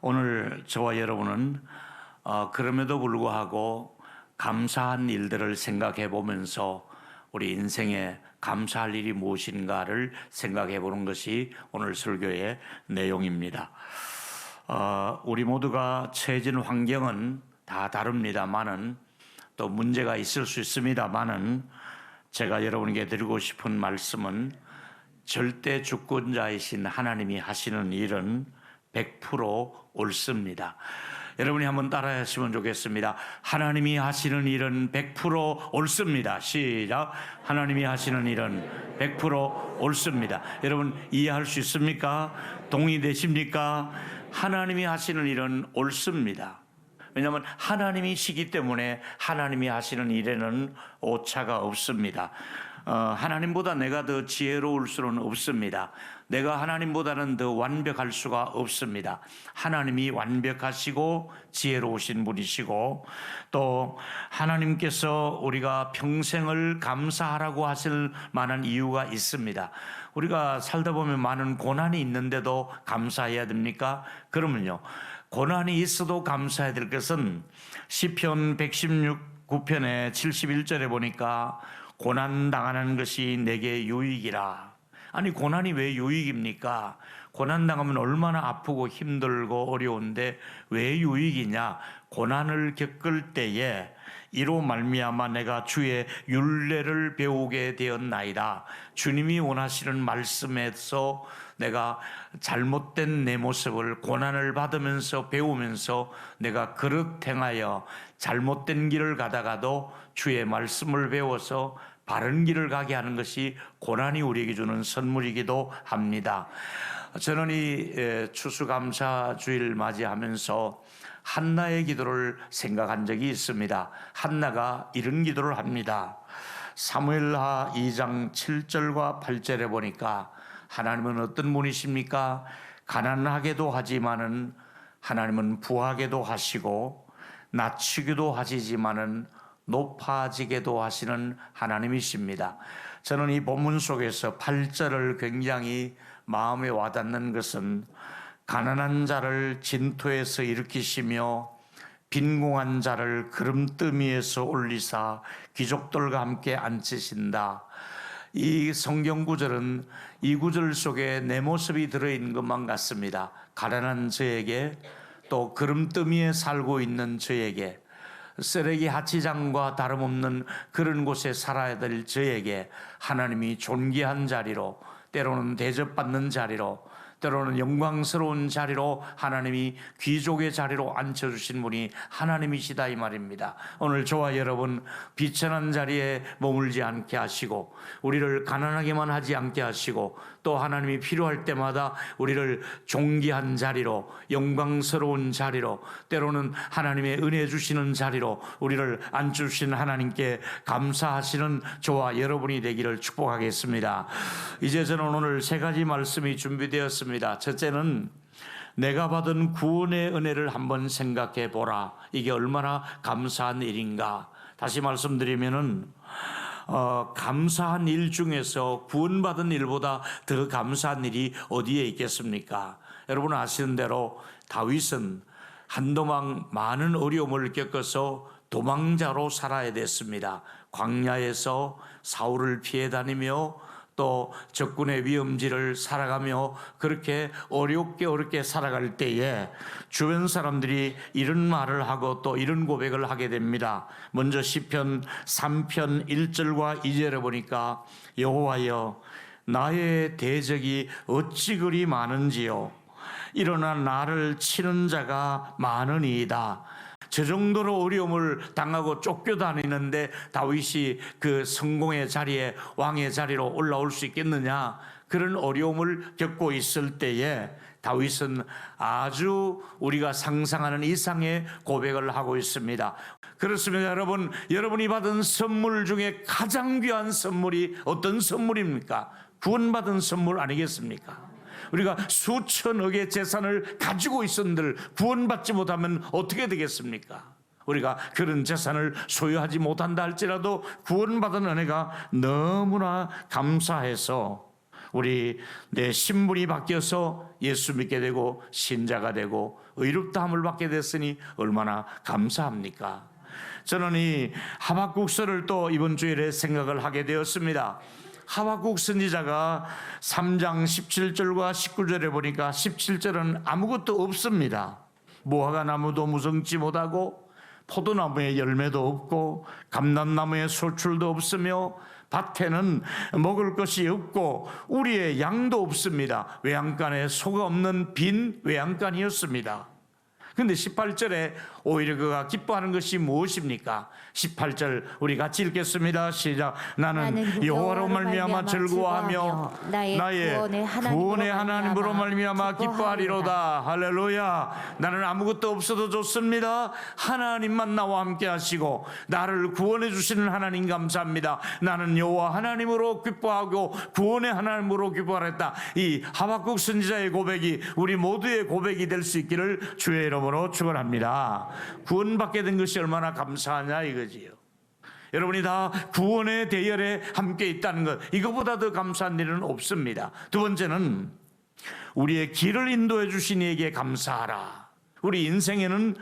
오늘 저와 여러분은 그럼에도 불구하고 감사한 일들을 생각해 보면서 우리 인생에 감사할 일이 무엇인가를 생각해 보는 것이 오늘 설교의 내용입니다. 우리 모두가 처해진 환경은 다 다릅니다만은 또 문제가 있을 수 있습니다만은 제가 여러분에게 드리고 싶은 말씀은 절대 주권자이신 하나님이 하시는 일은 100% 옳습니다. 여러분이 한번 따라 하시면 좋겠습니다. 하나님이 하시는 일은 100% 옳습니다. 시작. 하나님이 하시는 일은 100% 옳습니다. 여러분 이해할 수 있습니까? 동의되십니까? 하나님이 하시는 일은 옳습니다. 왜냐하면 하나님이시기 때문에 하나님이 하시는 일에는 오차가 없습니다. 하나님보다 내가 더 지혜로울 수는 없습니다. 내가 하나님보다는 더 완벽할 수가 없습니다. 하나님이 완벽하시고 지혜로우신 분이시고 또 하나님께서 우리가 평생을 감사하라고 하실 만한 이유가 있습니다. 우리가 살다 보면 많은 고난이 있는데도 감사해야 됩니까? 그러면요, 고난이 있어도 감사해야 될 것은 시편 119편의 71절에 보니까 고난 당하는 것이 내게 유익이라. 아니 고난이 왜 유익입니까? 고난 당하면 얼마나 아프고 힘들고 어려운데 왜 유익이냐? 고난을 겪을 때에 이로 말미암아 내가 주의 율례를 배우게 되었나이다. 주님이 원하시는 말씀에서 내가 잘못된 내 모습을 고난을 받으면서 배우면서 내가 그릇 행하여 잘못된 길을 가다가도 주의 말씀을 배워서 바른 길을 가게 하는 것이 고난이 우리에게 주는 선물이기도 합니다. 저는 이 추수감사주일 맞이하면서 한나의 기도를 생각한 적이 있습니다. 한나가 이런 기도를 합니다. 사무엘하 2장 7절과 8절에 보니까 하나님은 어떤 분이십니까? 가난하게도 하지만은 하나님은 부하게도 하시고 낮추기도 하시지만은 높아지게도 하시는 하나님이십니다. 저는 이 본문 속에서 8절을 굉장히 마음에 와닿는 것은 가난한 자를 진토에서 일으키시며 빈궁한 자를 그름더미에서 올리사 귀족들과 함께 앉히신다. 이 성경 구절은 이 구절 속에 내 모습이 들어있는 것만 같습니다. 가난한 저에게 또 그름더미에 살고 있는 저에게 쓰레기 하치장과 다름없는 그런 곳에 살아야 될 저에게 하나님이 존귀한 자리로 때로는 대접받는 자리로 때로는 영광스러운 자리로 하나님이 귀족의 자리로 앉혀주신 분이 하나님이시다 이 말입니다. 오늘 저와 여러분 비천한 자리에 머물지 않게 하시고 우리를 가난하게만 하지 않게 하시고 또 하나님이 필요할 때마다 우리를 존귀한 자리로 영광스러운 자리로 때로는 하나님의 은혜 주시는 자리로 우리를 앉혀주신 하나님께 감사하시는 저와 여러분이 되기를 축복하겠습니다. 이제 저는 오늘 세 가지 말씀이 준비되었습니다. 첫째는 내가 받은 구원의 은혜를 한번 생각해 보라. 이게 얼마나 감사한 일인가. 다시 말씀드리면은 감사한 일 중에서 구원받은 일보다 더 감사한 일이 어디에 있겠습니까? 여러분 아시는 대로 다윗은 한동안 많은 어려움을 겪어서 도망자로 살아야 됐습니다. 광야에서 사울을 피해 다니며 또 적군의 위험지를 살아가며 그렇게 어렵게 살아갈 때에 주변 사람들이 이런 말을 하고 또 이런 고백을 하게 됩니다. 먼저 시편 3편 1절과 2절에 보니까 여호와여 나의 대적이 어찌 그리 많은지요 일어나 나를 치는 자가 많으니이다. 저 정도로 어려움을 당하고 쫓겨다니는데 다윗이 그 성공의 자리에 왕의 자리로 올라올 수 있겠느냐? 그런 어려움을 겪고 있을 때에 다윗은 아주 우리가 상상하는 이상의 고백을 하고 있습니다. 그렇습니다. 여러분, 여러분이 받은 선물 중에 가장 귀한 선물이 어떤 선물입니까? 구원받은 선물 아니겠습니까? 우리가 수천억의 재산을 가지고 있었는들 구원받지 못하면 어떻게 되겠습니까? 우리가 그런 재산을 소유하지 못한다 할지라도 구원받은 은혜가 너무나 감사해서 우리 내 신분이 바뀌어서 예수 믿게 되고 신자가 되고 의롭다함을 받게 됐으니 얼마나 감사합니까? 저는 이 하박국서를 또 이번 주일에 생각을 하게 되었습니다. 하박국 선지자가 3장 17절과 19절에 보니까 17절은 아무것도 없습니다. 무화과 나무도 무성치 못하고 포도나무에 열매도 없고 감람나무에 소출도 없으며 밭에는 먹을 것이 없고 우리의 양도 없습니다. 외양간에 소가 없는 빈 외양간이었습니다. 근데 18절에 오히려 그가 기뻐하는 것이 무엇입니까? 18절 우리 같이 읽겠습니다. 시작. 나는 여호와로 말미암아 즐거워하며 나의 구원의 하나님으로 말미암아 기뻐하리로다. 할렐루야. 나는 아무것도 없어도 좋습니다. 하나님만 나와 함께 하시고 나를 구원해 주시는 하나님 감사합니다. 나는 여호와 하나님으로 기뻐하고 구원의 하나님으로 기뻐하랬다. 이 하박국 선지자의 고백이 우리 모두의 고백이 될 수 있기를 주의 이름으로 축원합니다. 구원받게 된 것이 얼마나 감사하냐 이거지요. 여러분이 다 구원의 대열에 함께 있다는 것, 이거보다 더 감사한 일은 없습니다. 두 번째는 우리의 길을 인도해 주신 이에게 감사하라. 우리 인생에는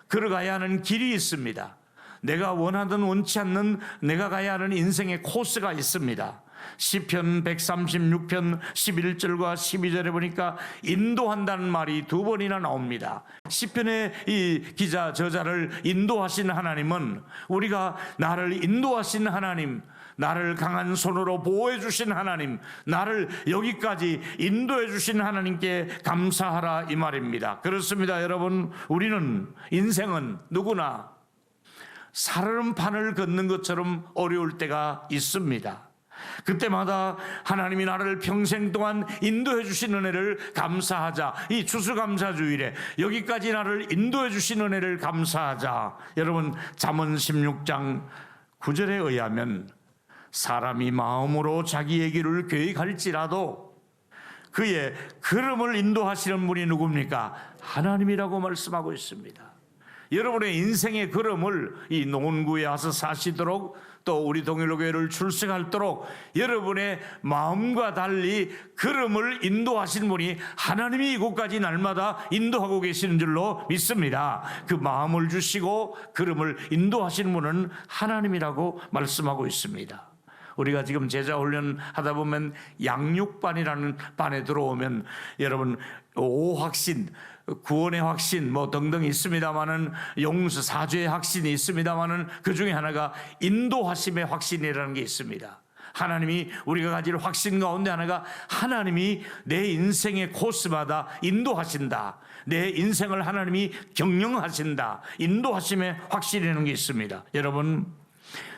걸어가야 하는 길이 있습니다. 내가 원하든 원치 않는 내가 가야 하는 인생의 코스가 있습니다. 시편 136편 11절과 12절에 보니까 인도한다는 말이 두 번이나 나옵니다. 시편의 이 기자 저자를 인도하신 하나님은 우리가 나를 인도하신 하나님, 나를 강한 손으로 보호해 주신 하나님, 나를 여기까지 인도해 주신 하나님께 감사하라 이 말입니다. 그렇습니다. 여러분, 우리는 인생은 누구나 살얼음판을 걷는 것처럼 어려울 때가 있습니다. 그때마다 하나님이 나를 평생 동안 인도해 주신 은혜를 감사하자. 이 추수감사주일에 여기까지 나를 인도해 주신 은혜를 감사하자. 여러분, 잠언 16장 9절에 의하면 사람이 마음으로 자기의 길을 계획할지라도 그의 걸음을 인도하시는 분이 누굽니까? 하나님이라고 말씀하고 있습니다. 여러분의 인생의 걸음을 이 농원구에 와서 사시도록 또 우리 동일교회를 출석하도록 여러분의 마음과 달리 걸음을 인도하시는 분이 하나님이 이곳까지 날마다 인도하고 계시는 줄로 믿습니다. 그 마음을 주시고 걸음을 인도하시는 분은 하나님이라고 말씀하고 있습니다. 우리가 지금 제자훈련 하다 보면 양육반이라는 반에 들어오면 여러분 오확신, 구원의 확신 뭐 등등 있습니다마는 용서 사죄의 확신이 있습니다마는 그 중에 하나가 인도하심의 확신이라는 게 있습니다. 하나님이 우리가 가질 확신 가운데 하나가 하나님이 내 인생의 코스마다 인도하신다. 내 인생을 하나님이 경영하신다. 인도하심의 확신이라는 게 있습니다. 여러분,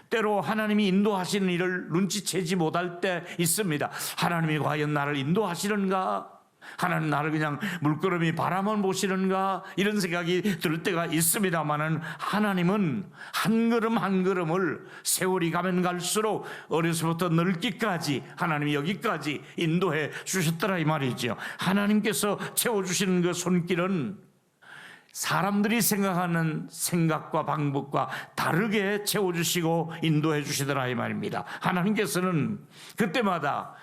때로 하나님이 인도하시는 일을 눈치채지 못할 때 있습니다. 하나님이 과연 나를 인도하시는가? 하나님 나를 그냥 물끄러미 바라만 보시는가? 이런 생각이 들 때가 있습니다만은 하나님은 한 걸음 한 걸음을 세월이 가면 갈수록 어려서부터 늙기까지 하나님이 여기까지 인도해 주셨더라 이 말이죠. 하나님께서 채워주시는 그 손길은 사람들이 생각하는 생각과 방법과 다르게 채워주시고 인도해 주시더라 이 말입니다. 하나님께서는 그때마다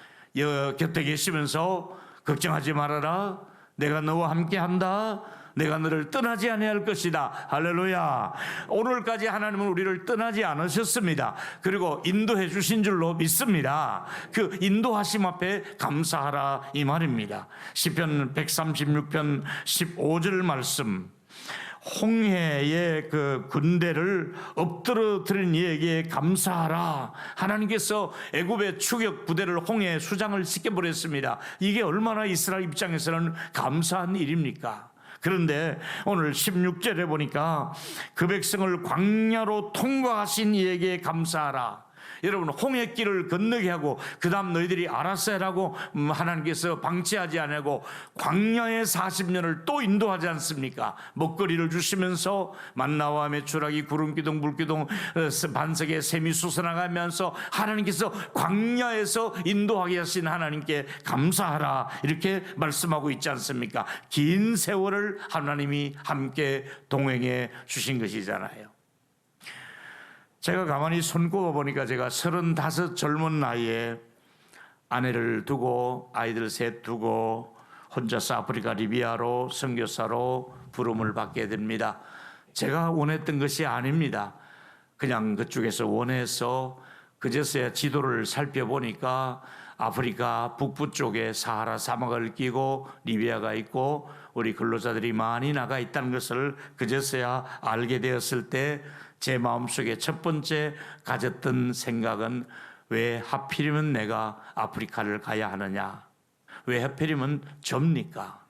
곁에 계시면서 걱정하지 말아라, 내가 너와 함께한다, 내가 너를 떠나지 아니할 것이다. 할렐루야. 오늘까지 하나님은 우리를 떠나지 않으셨습니다. 그리고 인도해 주신 줄로 믿습니다. 그 인도하심 앞에 감사하라 이 말입니다. 시편 136편 15절 말씀, 홍해의 그 군대를 엎드러뜨린 이에게 감사하라. 하나님께서 애굽의 추격 부대를 홍해 수장을 시켜버렸습니다. 이게 얼마나 이스라엘 입장에서는 감사한 일입니까? 그런데 오늘 16절에 보니까 그 백성을 광야로 통과하신 이에게 감사하라. 여러분, 홍해길을 건너게 하고 그 다음 너희들이 알아서 해라고 하나님께서 방치하지 않고 광야의 40년을 또 인도하지 않습니까? 먹거리를 주시면서 만나와 메추라기 구름기둥 불기둥 반석에 샘이 솟아나가면서 하나님께서 광야에서 인도하게 하신 하나님께 감사하라 이렇게 말씀하고 있지 않습니까? 긴 세월을 하나님이 함께 동행해 주신 것이잖아요. 제가 가만히 손꼽아 보니까 제가 35 젊은 나이에 아내를 두고 아이들 셋 두고 혼자서 아프리카 리비아로 선교사로 부름을 받게 됩니다. 제가 원했던 것이 아닙니다. 그냥 그쪽에서 원해서 그제서야 지도를 살펴보니까 아프리카 북부 쪽에 사하라 사막을 끼고 리비아가 있고 우리 근로자들이 많이 나가 있다는 것을 그제서야 알게 되었을 때 제 마음속에 첫 번째 가졌던 생각은 왜 하필이면 내가 아프리카를 가야 하느냐? 왜 하필이면 접니까?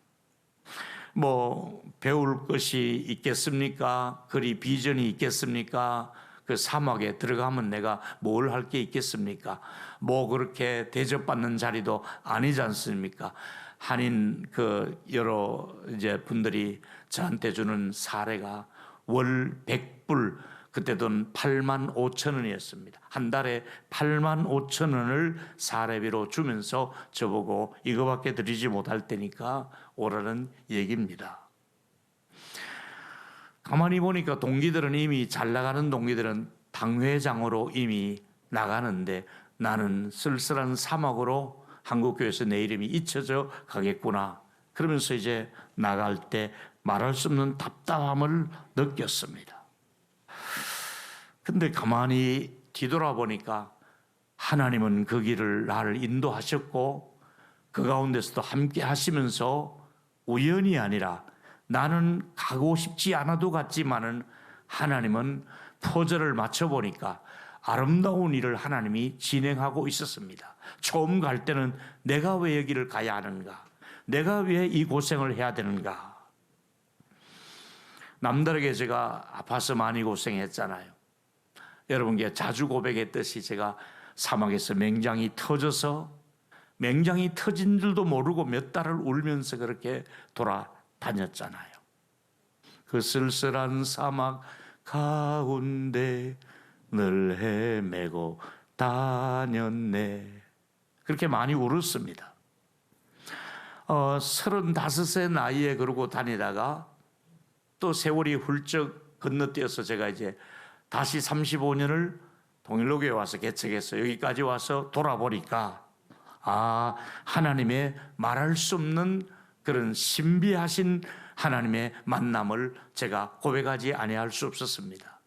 뭐 배울 것이 있겠습니까? 그리 비전이 있겠습니까? 그 사막에 들어가면 내가 뭘 할 게 있겠습니까? 뭐 그렇게 대접받는 자리도 아니지 않습니까? 한인 그 여러 이제 분들이 저한테 주는 사례가 월 100불, 그때 돈 8만 5천 원이었습니다. 한 달에 8만 5천 원을 사례비로 주면서 저보고 이거밖에 드리지 못할 테니까 오라는 얘기입니다. 가만히 보니까 동기들은 이미 잘 나가는 동기들은 당회장으로 이미 나가는데 나는 쓸쓸한 사막으로 한국교회에서 내 이름이 잊혀져 가겠구나. 그러면서 이제 나갈 때 말할 수 없는 답답함을 느꼈습니다. 근데 가만히 뒤돌아보니까 하나님은 그 길을 나를 인도하셨고 그 가운데서도 함께 하시면서 우연이 아니라 나는 가고 싶지 않아도 갔지만은 하나님은 퍼즐을 맞춰보니까 아름다운 일을 하나님이 진행하고 있었습니다. 처음 갈 때는 내가 왜 여기를 가야 하는가? 내가 왜 이 고생을 해야 되는가? 남들에게 제가 아파서 많이 고생했잖아요. 여러분께 자주 고백했듯이 제가 사막에서 맹장이 터져서 맹장이 터진 줄도 모르고 몇 달을 울면서 그렇게 돌아다녔잖아요. 그 쓸쓸한 사막 가운데 늘 헤매고 다녔네. 그렇게 많이 울었습니다. 35세 나이에 그러고 다니다가 또 세월이 훌쩍 건너뛰어서 제가 이제 다시 35년을 동일로교에 와서 개척해서 여기까지 와서 돌아보니까 하나님의 말할 수 없는 그런 신비하신 하나님의 만남을 제가 고백하지 아니할 수 없었습니다.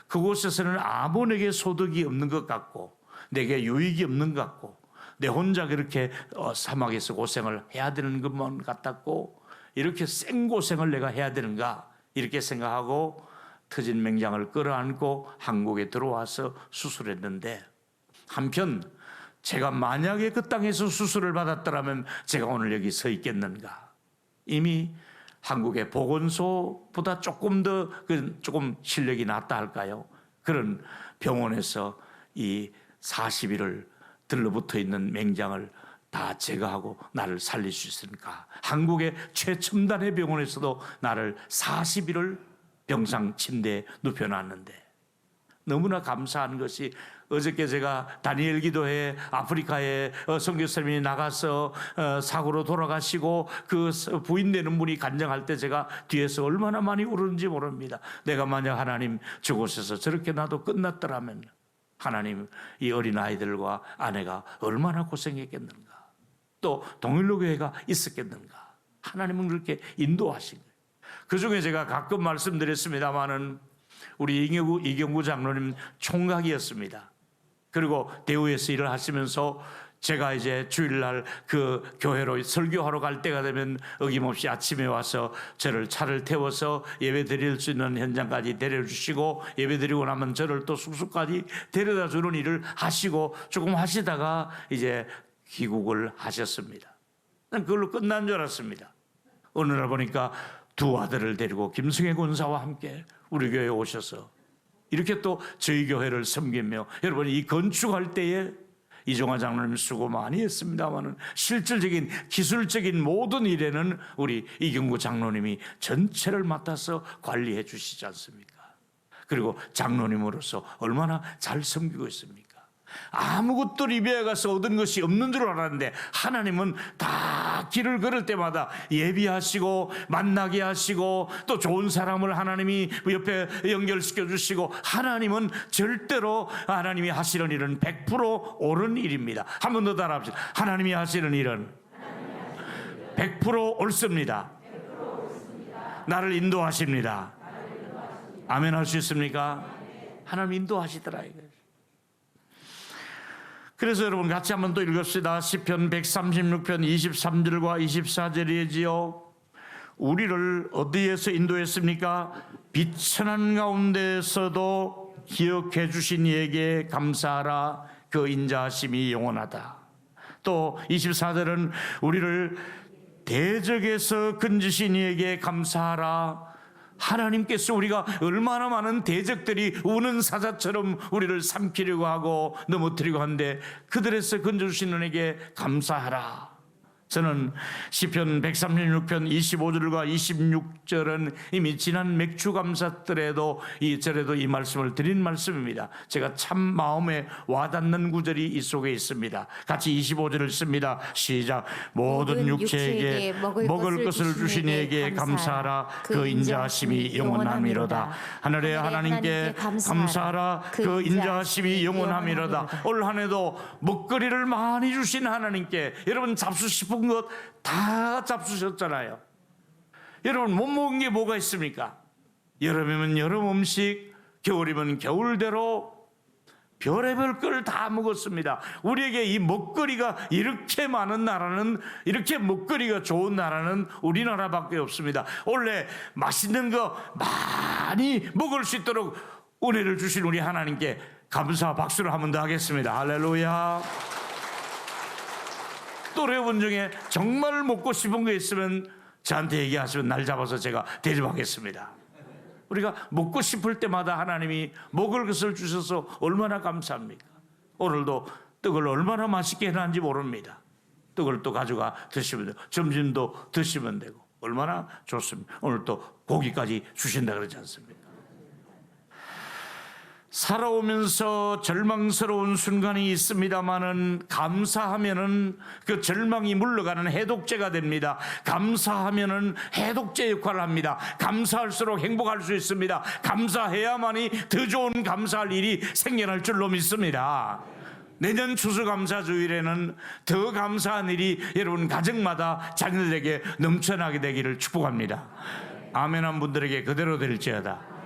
그곳에서는 아무 내게 소득이 없는 것 같고 내게 유익이 없는 것 같고 내 혼자 그렇게 사막에서 고생을 해야 되는 것만 같았고 이렇게 생고생을 내가 해야 되는가 이렇게 생각하고 터진 맹장을 끌어안고 한국에 들어와서 수술했는데 한편 제가 만약에 그 땅에서 수술을 받았더라면 제가 오늘 여기 서 있겠는가? 이미 한국의 보건소보다 조금 더 조금 실력이 낫다 할까요? 그런 병원에서 이 40일을 들러붙어 있는 맹장을 다 제거하고 나를 살릴 수 있으니까 한국의 최첨단의 병원에서도 나를 40일을 병상 침대에 눕혀놨는데 너무나 감사한 것이 어저께 제가 다니엘 기도회 아프리카에 선교사님이 나가서 사고로 돌아가시고 그 부인 되는 분이 간증할 때 제가 뒤에서 얼마나 많이 울었는지 모릅니다. 내가 만약 하나님 저곳에서 저렇게 나도 끝났더라면 하나님 이 어린 아이들과 아내가 얼마나 고생했겠는가 또 동일로교회가 있었겠는가 하나님은 그렇게 인도하신 거예요. 그중에 제가 가끔 말씀드렸습니다마는 우리 이경구 장로님 총각이었습니다. 그리고 대우에서 일을 하시면서 제가 이제 주일날 그 교회로 설교하러 갈 때가 되면 어김없이 아침에 와서 저를 차를 태워서 예배 드릴 수 있는 현장까지 데려주시고 예배 드리고 나면 저를 또 숙소까지 데려다 주는 일을 하시고 조금 하시다가 이제 귀국을 하셨습니다. 난 그걸로 끝난 줄 알았습니다. 어느 날 보니까 두 아들을 데리고 김승혜 권사와 함께 우리 교회에 오셔서 이렇게 또 저희 교회를 섬기며 여러분 이 건축할 때에 이종화 장로님 수고 많이 했습니다만 실질적인 기술적인 모든 일에는 우리 이경구 장로님이 전체를 맡아서 관리해 주시지 않습니까? 그리고 장로님으로서 얼마나 잘 섬기고 있습니까? 아무것도 리비아에 가서 얻은 것이 없는 줄 알았는데 하나님은 다 길을 걸을 때마다 예비하시고 만나게 하시고 또 좋은 사람을 하나님이 옆에 연결시켜 주시고, 하나님은 절대로 하나님이 하시는 일은 100% 옳은 일입니다. 한 번 더 따라합시다. 하나님이 하시는 일은 100% 옳습니다. 나를 인도하십니다. 아멘 할 수 있습니까? 하나님 인도하시더라 이거예요. 그래서 여러분 같이 한번 또 읽읍시다. 시편 136편 23절과 24절이지요. 우리를 어디에서 인도했습니까? 비천한 가운데서도 기억해 주신 이에게 감사하라. 그 인자하심이 영원하다. 또 24절은 우리를 대적에서 건지신 이에게 감사하라. 하나님께서 우리가 얼마나 많은 대적들이 우는 사자처럼 우리를 삼키려고 하고 넘어뜨리고 하는데 그들에서 건져주시는 이에게 감사하라. 저는 시편 136편 25절과 26절은 이미 지난 맥주 감사절에도 이 말씀을 드린 말씀입니다. 제가 참 마음에 와닿는 구절이 이 속에 있습니다. 같이 25절을 씁니다. 시작. 모든 육체에게 먹을 것을 주신 이에게 감사하라. 그 인자하심이 영원함이로다. 하늘의 하나님께 감사하라. 그 인자하심이 영원함이로다. 올 한 해도 먹거리를 많이 주신 하나님께 여러분 잡수시고 것 다 잡수셨잖아요. 여러분 못 먹은 게 뭐가 있습니까? 여름이면 여름 음식, 겨울이면 겨울대로 별의별 걸 다 먹었습니다. 우리에게 이 먹거리가 이렇게 많은 나라는, 이렇게 먹거리가 좋은 나라는 우리나라밖에 없습니다. 원래 맛있는 거 많이 먹을 수 있도록 은혜를 주신 우리 하나님께 감사 박수를 한 번 더 하겠습니다. 할렐루야. 또 여러분 중에 정말 먹고 싶은 거 있으면 저한테 얘기하시면 날 잡아서 제가 대접하겠습니다. 우리가 먹고 싶을 때마다 하나님이 먹을 것을 주셔서 얼마나 감사합니까? 오늘도 떡을 얼마나 맛있게 해놨는지 모릅니다. 떡을 또 가져가 드시면 되고 점심도 드시면 되고 얼마나 좋습니다. 오늘 또 고기까지 주신다 그러지 않습니까? 살아오면서 절망스러운 순간이 있습니다마는 감사하면은 그 절망이 물러가는 해독제가 됩니다. 감사하면은 해독제 역할을 합니다. 감사할수록 행복할 수 있습니다. 감사해야만이 더 좋은 감사할 일이 생겨날 줄로 믿습니다. 내년 추수감사주일에는 더 감사한 일이 여러분 가정마다 자녀들에게 넘쳐나게 되기를 축복합니다. 아멘한 분들에게 그대로 될지어다.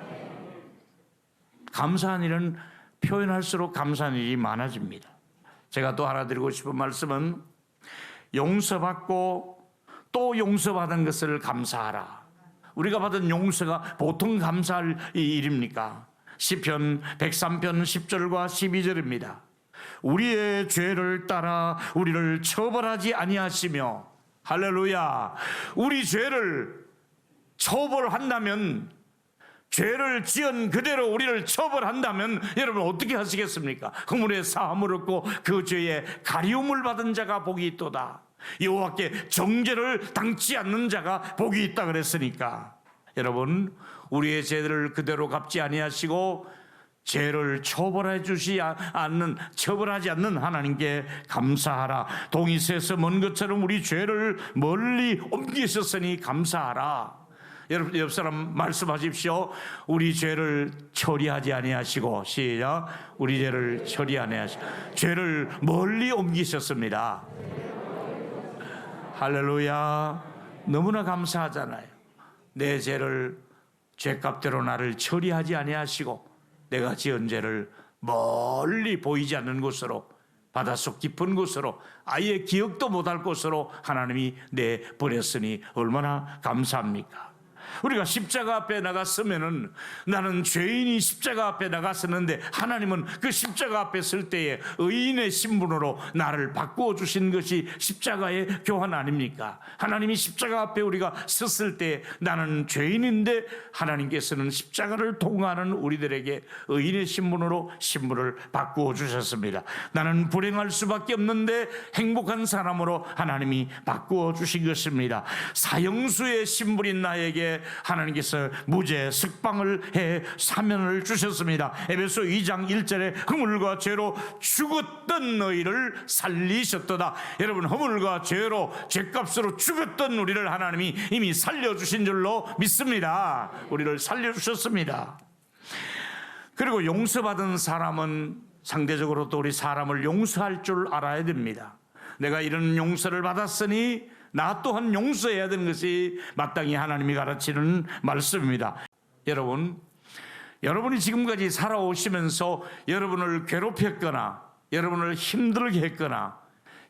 감사한 일은 표현할수록 감사한 일이 많아집니다. 제가 또 하나 드리고 싶은 말씀은 용서받고 또 용서받은 것을 감사하라. 우리가 받은 용서가 보통 감사할 일입니까? 시편 103편 10절과 12절입니다. 우리의 죄를 따라 우리를 처벌하지 아니하시며, 할렐루야. 우리 죄를 처벌한다면, 죄를 지은 그대로 우리를 처벌한다면 여러분 어떻게 하시겠습니까? 허물의 사함을 얻고 그 죄에 가리움을 받은 자가 복이 있도다. 여호와께 정죄를 당치 않는 자가 복이 있다 그랬으니까 여러분 우리의 죄를 그대로 갚지 아니하시고 죄를 처벌하지 않는 하나님께 감사하라. 동이새에서 먼 것처럼 우리 죄를 멀리 옮기셨으니 감사하라. 여러분 옆 사람 말씀하십시오. 우리 죄를 처리하지 아니하시고, 시작. 우리 죄를 처리 아니하시고 죄를 멀리 옮기셨습니다. 할렐루야. 너무나 감사하잖아요. 내 죄를 죄값대로 나를 처리하지 아니하시고 내가 지은 죄를 멀리 보이지 않는 곳으로, 바닷속 깊은 곳으로, 아예 기억도 못할 곳으로 하나님이 내버렸으니 얼마나 감사합니까? 우리가 십자가 앞에 나갔으면은 나는 죄인이 십자가 앞에 나갔었는데 하나님은 그 십자가 앞에 설 때에 의인의 신분으로 나를 바꾸어 주신 것이 십자가의 교환 아닙니까? 하나님이 십자가 앞에 우리가 섰을 때 나는 죄인인데 하나님께서는 십자가를 통하는 우리들에게 의인의 신분으로 신분을 바꾸어 주셨습니다. 나는 불행할 수밖에 없는데 행복한 사람으로 하나님이 바꾸어 주신 것입니다. 사형수의 신분인 나에게 하나님께서 무죄 석방을 해 사면을 주셨습니다. 에베소 2장 1절에 허물과 죄로 죽었던 너희를 살리셨도다. 여러분, 허물과 죄로 죄값으로 죽었던 우리를 하나님이 이미 살려주신 줄로 믿습니다. 우리를 살려주셨습니다. 그리고 용서받은 사람은 상대적으로 또 우리 사람을 용서할 줄 알아야 됩니다. 내가 이런 용서를 받았으니 나 또한 용서해야 되는 것이 마땅히 하나님이 가르치는 말씀입니다. 여러분이 지금까지 살아오시면서 여러분을 괴롭혔거나 여러분을 힘들게 했거나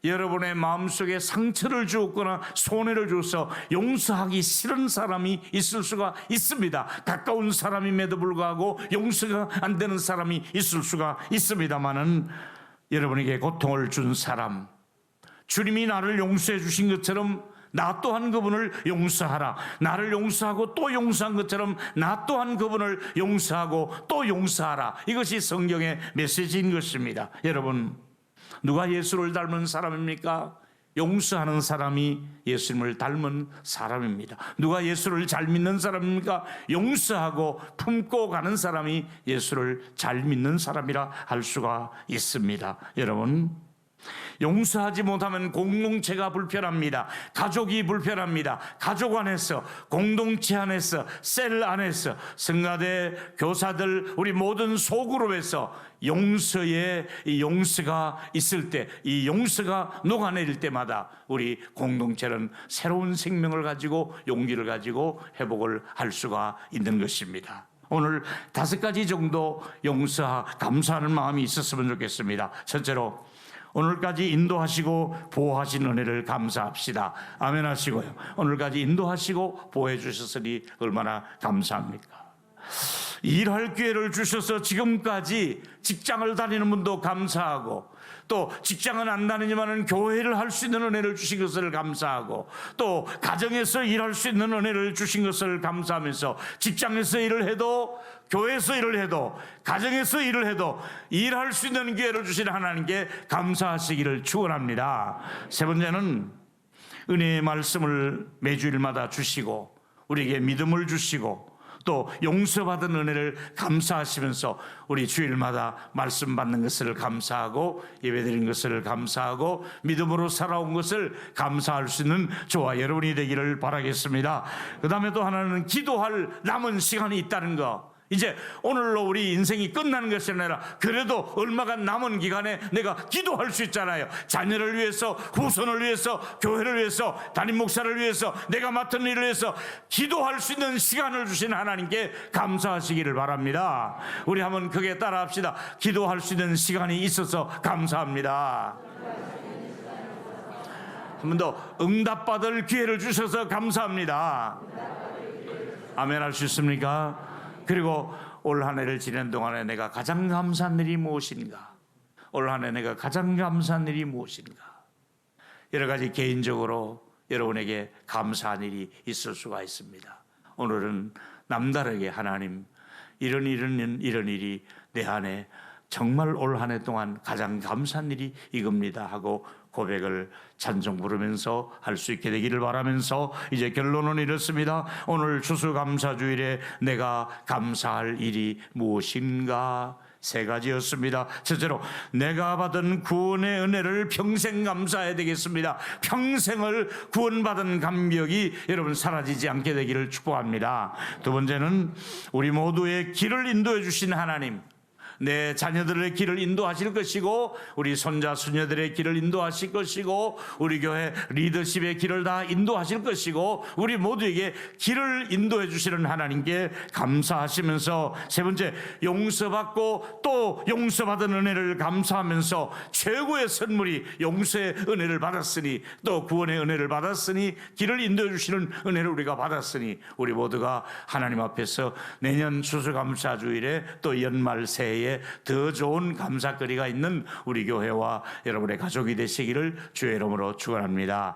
여러분의 마음속에 상처를 주었거나 손해를 줘서 용서하기 싫은 사람이 있을 수가 있습니다. 가까운 사람임에도 불구하고 용서가 안 되는 사람이 있을 수가 있습니다만은, 여러분에게 고통을 준 사람, 주님이 나를 용서해 주신 것처럼 나 또한 그분을 용서하라. 나를 용서하고 또 용서한 것처럼 나 또한 그분을 용서하고 또 용서하라. 이것이 성경의 메시지인 것입니다. 여러분, 누가 예수를 닮은 사람입니까? 용서하는 사람이 예수님을 닮은 사람입니다. 누가 예수를 잘 믿는 사람입니까? 용서하고 품고 가는 사람이 예수를 잘 믿는 사람이라 할 수가 있습니다. 여러분, 용서하지 못하면 공동체가 불편합니다. 가족이 불편합니다. 가족 안에서, 공동체 안에서, 셀 안에서, 성가대, 교사들, 우리 모든 소그룹에서 용서의 이 용서가 있을 때, 이 용서가 녹아내릴 때마다 우리 공동체는 새로운 생명을 가지고 용기를 가지고 회복을 할 수가 있는 것입니다. 오늘 5가지 정도 감사하는 마음이 있었으면 좋겠습니다. 첫째로, 오늘까지 인도하시고 보호하신 은혜를 감사합시다. 아멘 하시고요. 오늘까지 인도하시고 보호해 주셨으니 얼마나 감사합니까? 일할 기회를 주셔서 지금까지 직장을 다니는 분도 감사하고, 또 직장은 안 다니지만 교회를 할 수 있는 은혜를 주신 것을 감사하고, 또 가정에서 일할 수 있는 은혜를 주신 것을 감사하면서, 직장에서 일을 해도, 교회에서 일을 해도, 가정에서 일을 해도 일할 수 있는 기회를 주신 하나님께 감사하시기를 축원합니다. 세 번째는 은혜의 말씀을 매주일마다 주시고 우리에게 믿음을 주시고 또 용서받은 은혜를 감사하시면서 우리 주일마다 말씀 받는 것을 감사하고 예배드린 것을 감사하고 믿음으로 살아온 것을 감사할 수 있는 저와 여러분이 되기를 바라겠습니다. 그 다음에 또 하나는 기도할 남은 시간이 있다는 거. 이제 오늘로 우리 인생이 끝나는 것이 아니라 그래도 얼마간 남은 기간에 내가 기도할 수 있잖아요. 자녀를 위해서, 후손을 위해서, 교회를 위해서, 담임 목사를 위해서, 내가 맡은 일을 위해서 기도할 수 있는 시간을 주신 하나님께 감사하시기를 바랍니다. 우리 한번 크게 따라합시다. 기도할 수 있는 시간이 있어서 감사합니다. 한 번 더, 응답받을 기회를 주셔서 감사합니다. 아멘 할 수 있습니까? 그리고 올 한 해를 지낸 동안에 내가 가장 감사한 일이 무엇인가? 올 한 해 내가 가장 감사한 일이 무엇인가? 여러 가지 개인적으로 여러분에게 감사한 일이 있을 수가 있습니다. 오늘은 남다르게 하나님, 이런 일이 내 안에 정말 올 한 해 동안 가장 감사한 일이 이겁니다 하고 고백을 찬송 부르면서 할 수 있게 되기를 바라면서 이제 결론은 이렇습니다. 오늘 추수감사주일에 내가 감사할 일이 무엇인가? 3가지였습니다. 첫째로, 내가 받은 구원의 은혜를 평생 감사해야 되겠습니다. 평생을 구원받은 감격이 여러분 사라지지 않게 되기를 축복합니다. 두 번째는 우리 모두의 길을 인도해 주신 하나님, 내 자녀들의 길을 인도하실 것이고 우리 손자 수녀들의 길을 인도하실 것이고 우리 교회 리더십의 길을 다 인도하실 것이고 우리 모두에게 길을 인도해 주시는 하나님께 감사하시면서, 세 번째, 용서받고 또 용서받은 은혜를 감사하면서 최고의 선물이 용서의 은혜를 받았으니 또 구원의 은혜를 받았으니 길을 인도해 주시는 은혜를 우리가 받았으니 우리 모두가 하나님 앞에서 내년 추수감사주일에 또 연말 새해에 더 좋은 감사거리가 있는 우리 교회와 여러분의 가족이 되시기를 주의 이름으로 축원합니다.